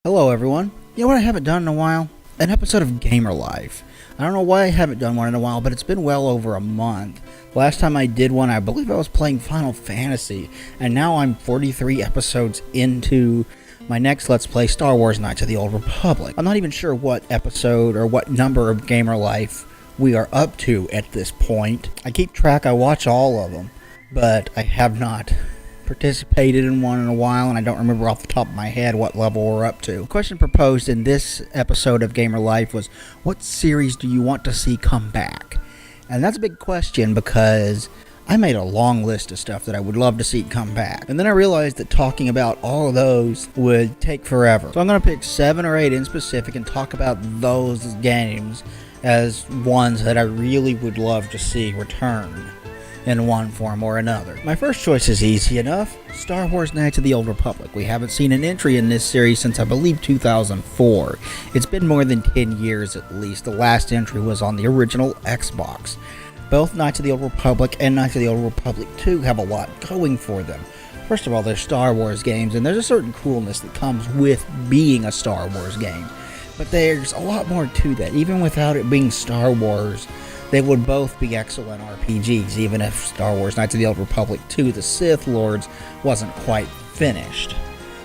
Hello everyone. You know what I haven't done in a while? An episode of Gamer Life. I don't know why I haven't done one in a while, but it's been well over a month. Last time I did one, I believe I was playing Final Fantasy, and now I'm 43 episodes into my next Let's Play, Star Wars Knights of the Old Republic. I'm not even sure what episode or what number of Gamer Life we are up to at this point. I keep track, I watch all of them, but I have not participated in one in a while, and I don't remember off the top of my head what level we're up to. The question proposed in this episode of Gamer Life was, what series do you want to see come back? And that's a big question because I made a long list of stuff that I would love to see come back. And then I realized that talking about all of those would take forever. So I'm going to pick 7 or 8 in specific and talk about those games as ones that I really would love to see return in one form or another. My first choice is easy enough. Star Wars Knights of the Old Republic. We haven't seen an entry in this series since I believe 2004. It's been more than 10 years at least. The last entry was on the original Xbox. Both Knights of the Old Republic and Knights of the Old Republic 2 have a lot going for them. First of all, they're Star Wars games, and there's a certain coolness that comes with being a Star Wars game. But there's a lot more to that. Even without it being Star Wars, they would both be excellent RPGs, even if Star Wars Knights of the Old Republic 2, The Sith Lords, wasn't quite finished.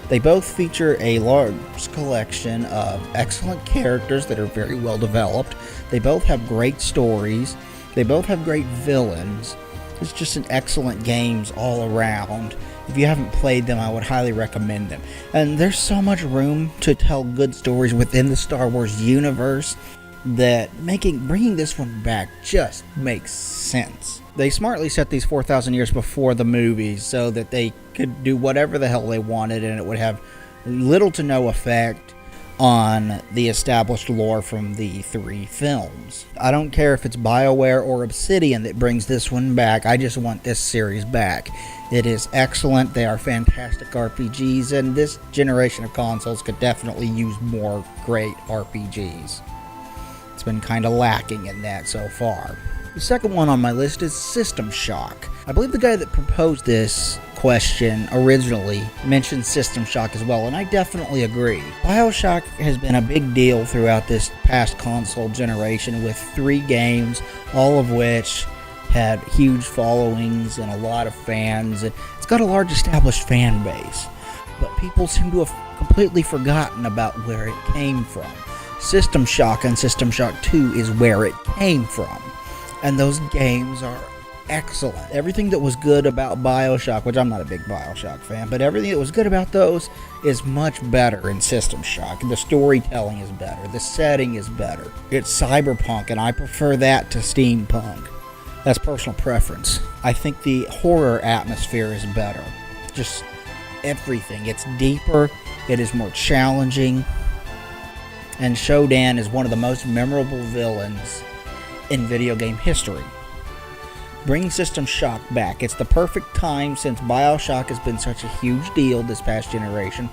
They both feature a large collection of excellent characters that are very well developed. They both have great stories. They both have great villains. It's just an excellent games all around. If you haven't played them, I would highly recommend them. And there's so much room to tell good stories within the Star Wars universe that bringing this one back just makes sense. They smartly set these 4,000 years before the movies so that they could do whatever the hell they wanted, and it would have little to no effect on the established lore from the 3 films. I don't care if it's BioWare or Obsidian that brings this one back. I just want this series back. It is excellent. They are fantastic RPGs, and this generation of consoles could definitely use more great RPGs. It's been kind of lacking in that so far. The second one on my list is System Shock. I believe the guy that proposed this question originally mentioned System Shock as well, and I definitely agree. BioShock has been a big deal throughout this past console generation with 3 games, all of which had huge followings and a lot of fans. It's got a large established fan base, but people seem to have completely forgotten about where it came from. System Shock and System Shock 2 is where it came from, and those games are excellent. Everything that was good about BioShock, which I'm not a big BioShock fan, but everything that was good about those is much better in System Shock. The storytelling is better, the setting is better. It's cyberpunk, and I prefer that to steampunk. That's personal preference. I think the horror atmosphere is better. Just everything. It's deeper, it is more challenging, and Shodan is one of the most memorable villains in video game history. Bring System Shock back. It's the perfect time since BioShock has been such a huge deal this past generation.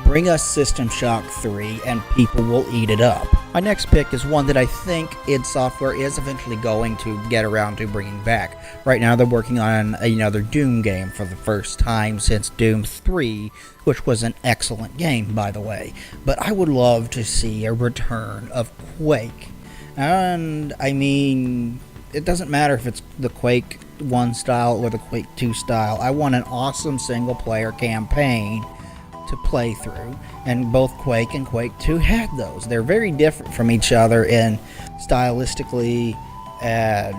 Bring us System Shock 3 and people will eat it up. My next pick is one that I think id Software is eventually going to get around to bringing back. Right now they're working on another Doom game for the first time since Doom 3, which was an excellent game, by the way. But I would love to see a return of Quake. And, I mean, it doesn't matter if it's the Quake 1 style or the Quake 2 style. I want an awesome single-player campaign to play through, and both Quake and Quake 2 had those. They're very different from each other in stylistically and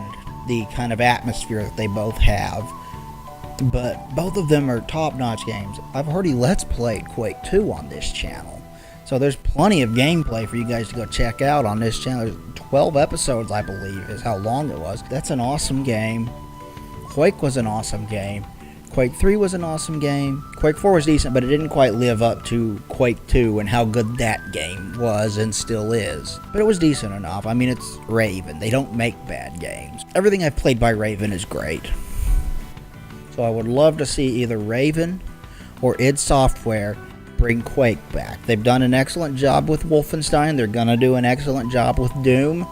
the kind of atmosphere that they both have, but both of them are top-notch games. I've already Let's Played Quake 2 on this channel, so there's plenty of gameplay for you guys to go check out on this channel. There's 12 episodes, I believe, is how long it was. That's an awesome game. Quake was an awesome game. Quake 3 was an awesome game. Quake 4 was decent, but it didn't quite live up to Quake 2 and how good that game was and still is. But it was decent enough. I mean, it's Raven. They don't make bad games. Everything I've played by Raven is great. So I would love to see either Raven or id Software bring Quake back. They've done an excellent job with Wolfenstein. They're going to do an excellent job with Doom.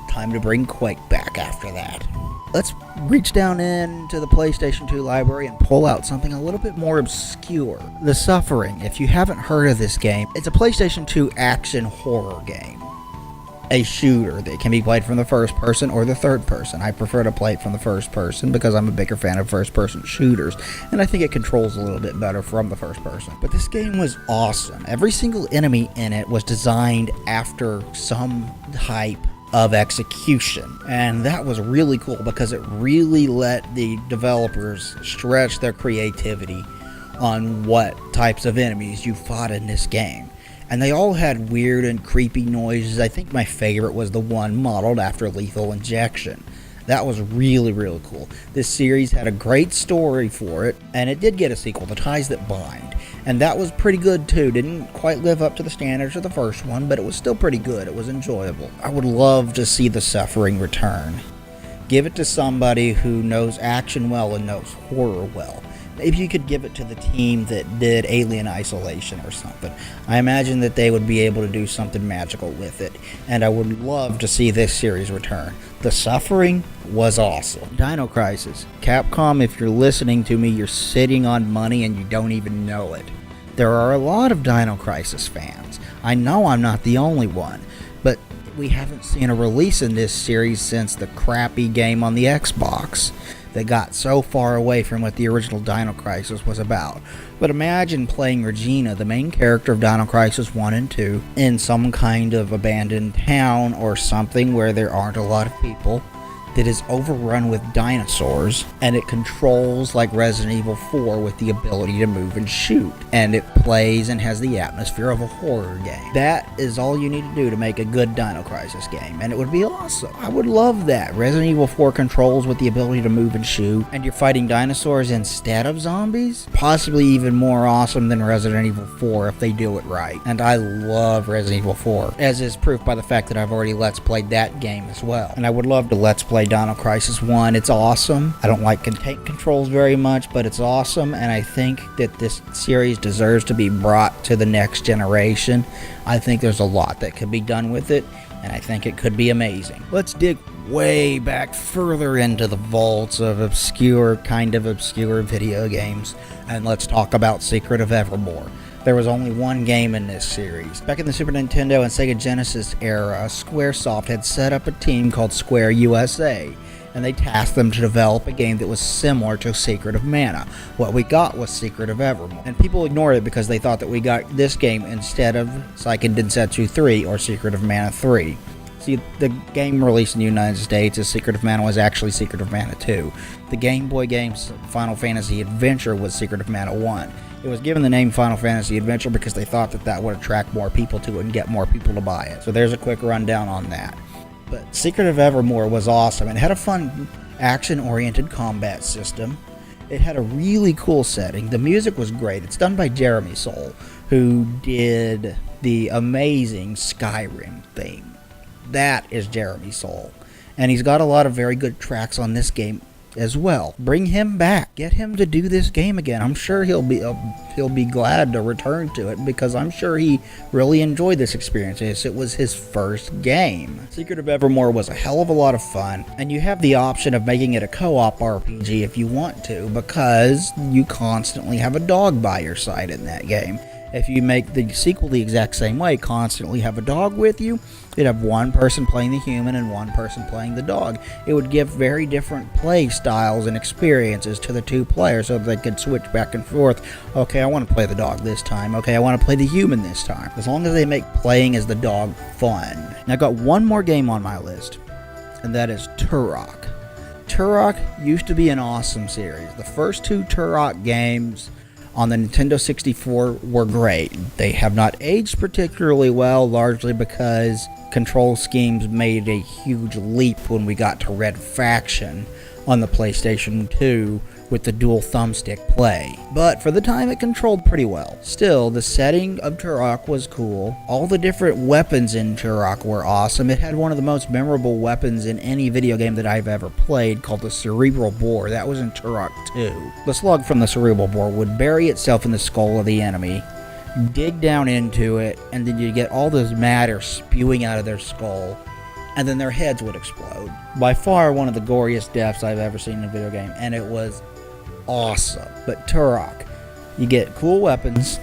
Time to bring Quake back after that. let's reach down into the PlayStation 2 library and pull out something a little bit more obscure. The Suffering. If you haven't heard of this game, it's a PlayStation 2 action horror game. A shooter that can be played from the first person or the third person. I prefer to play it from the first person because I'm a bigger fan of first person shooters, and I think it controls a little bit better from the first person. But this game was awesome. Every single enemy in it was designed after some type of execution, and that was really cool because it really let the developers stretch their creativity on what types of enemies you fought in this game. And they all had weird and creepy noises. I think my favorite was the one modeled after Lethal Injection. That was really, really cool. This series had a great story for it, and it did get a sequel, The Ties That Bind. And that was pretty good too. Didn't quite live up to the standards of the first one, but it was still pretty good. It was enjoyable. I would love to see The Suffering return. Give it to somebody who knows action well and knows horror well. Maybe you could give it to the team that did Alien Isolation or something. I imagine that they would be able to do something magical with it, and I would love to see this series return. The Suffering was awesome. Dino Crisis. Capcom, if you're listening to me, you're sitting on money and you don't even know it. There are a lot of Dino Crisis fans. I know I'm not the only one, but we haven't seen a release in this series since the crappy game on the Xbox that got so far away from what the original Dino Crisis was about. But imagine playing Regina, the main character of Dino Crisis 1 and 2, in some kind of abandoned town or something where there aren't a lot of people, that is overrun with dinosaurs, and it controls like Resident Evil 4 with the ability to move and shoot, and it plays and has the atmosphere of a horror game. That is all you need to do to make a good Dino Crisis game, and it would be awesome. I would love that. Resident Evil 4 controls with the ability to move and shoot, and you're fighting dinosaurs instead of zombies? Possibly even more awesome than Resident Evil 4 if they do it right. And I love Resident Evil 4, as is proof by the fact that I've already Let's Played that game as well. And I would love to Let's Play Dino Crisis 1. It's awesome. I don't like tank controls very much, but it's awesome, and I think that this series deserves to be brought to the next generation. I think there's a lot that could be done with it, and I think it could be amazing. Let's dig way back further into the vaults of kind of obscure video games, and let's talk about Secret of Evermore. There was only one game in this series. Back in the Super Nintendo and Sega Genesis era, Squaresoft had set up a team called Square USA, and they tasked them to develop a game that was similar to Secret of Mana. What we got was Secret of Evermore, and people ignored it because they thought that we got this game instead of Seiken Densetsu 3 or Secret of Mana 3. See, the game released in the United States as Secret of Mana was actually Secret of Mana 2. The Game Boy game's Final Fantasy Adventure was Secret of Mana 1. It was given the name Final Fantasy Adventure because they thought that that would attract more people to it and get more people to buy it. So there's a quick rundown on that. But Secret of Evermore was awesome. It had a fun action-oriented combat system. It had a really cool setting. The music was great. It's done by Jeremy Soule, who did the amazing Skyrim theme. That is Jeremy Soule. And he's got a lot of very good tracks on this game as well. Bring him back. Get him to do this game again. I'm sure he'll be glad to return to it because I'm sure he really enjoyed this experience. It was his first game. Secret of Evermore was a hell of a lot of fun, and you have the option of making it a co-op RPG if you want to, because you constantly have a dog by your side in that game. If you make the sequel the exact same way, constantly have a dog with you, you'd have one person playing the human and one person playing the dog. It would give very different play styles and experiences to the two players so that they could switch back and forth. Okay, I want to play the dog this time. Okay, I want to play the human this time. As long as they make playing as the dog fun. Now, I've got one more game on my list, and that is Tarak. Tarak used to be an awesome series. The first two Tarak games on the Nintendo 64 were great. They have not aged particularly well, largely because control schemes made a huge leap when we got to Red Faction on the PlayStation 2 with the dual thumbstick play. But for the time, it controlled pretty well. Still, the setting of Tarak was cool. All the different weapons in Tarak were awesome. It had one of the most memorable weapons in any video game that I've ever played, called the Cerebral Bore. That was in Tarak 2. The slug from the Cerebral Bore would bury itself in the skull of the enemy, dig down into it, and then you get all this matter spewing out of their skull. and then their heads would explode. By far one of the goriest deaths I've ever seen in a video game, and it was awesome. But Tarak, you get cool weapons,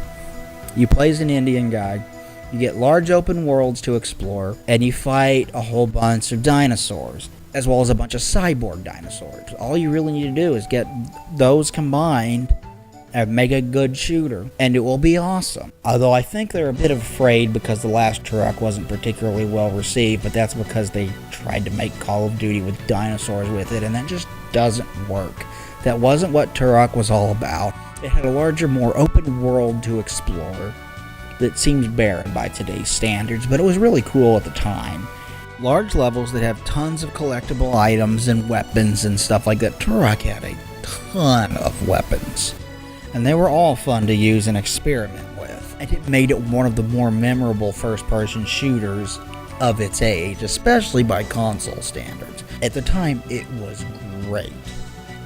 you play as an Indian guy, you get large open worlds to explore, and you fight a whole bunch of dinosaurs, as well as a bunch of cyborg dinosaurs. All you really need to do is get those combined and make a good shooter, and it will be awesome. Although I think they're a bit afraid because the last Tarak wasn't particularly well received, but that's because they tried to make Call of Duty with dinosaurs with it, and that just doesn't work. That wasn't what Tarak was all about. It had a larger, more open world to explore that seems barren by today's standards, but it was really cool at the time. Large levels that have tons of collectible items and weapons and stuff like that. Tarak had a ton of weapons, and they were all fun to use and experiment with, and it made it one of the more memorable first-person shooters of its age, especially by console standards. At the time, it was great,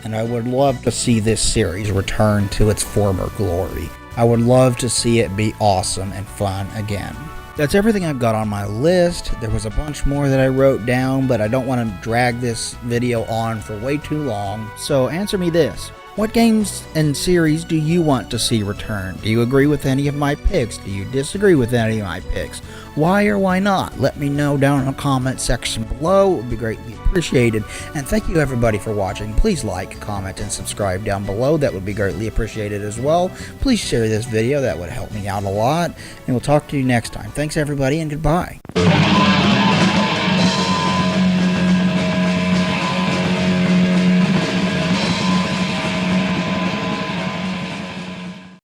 and I would love to see this series return to its former glory. I would love to see it be awesome and fun again. That's everything I've got on my list. There was a bunch more that I wrote down, but I don't want to drag this video on for way too long. So answer me this. What games and series do you want to see return? Do you agree with any of my picks? Do you disagree with any of my picks? Why or why not? Let me know down in the comment section below. It would be greatly appreciated. And thank you everybody for watching. Please like, comment, and subscribe down below. That would be greatly appreciated as well. Please share this video. That would help me out a lot. And we'll talk to you next time. Thanks everybody, and goodbye.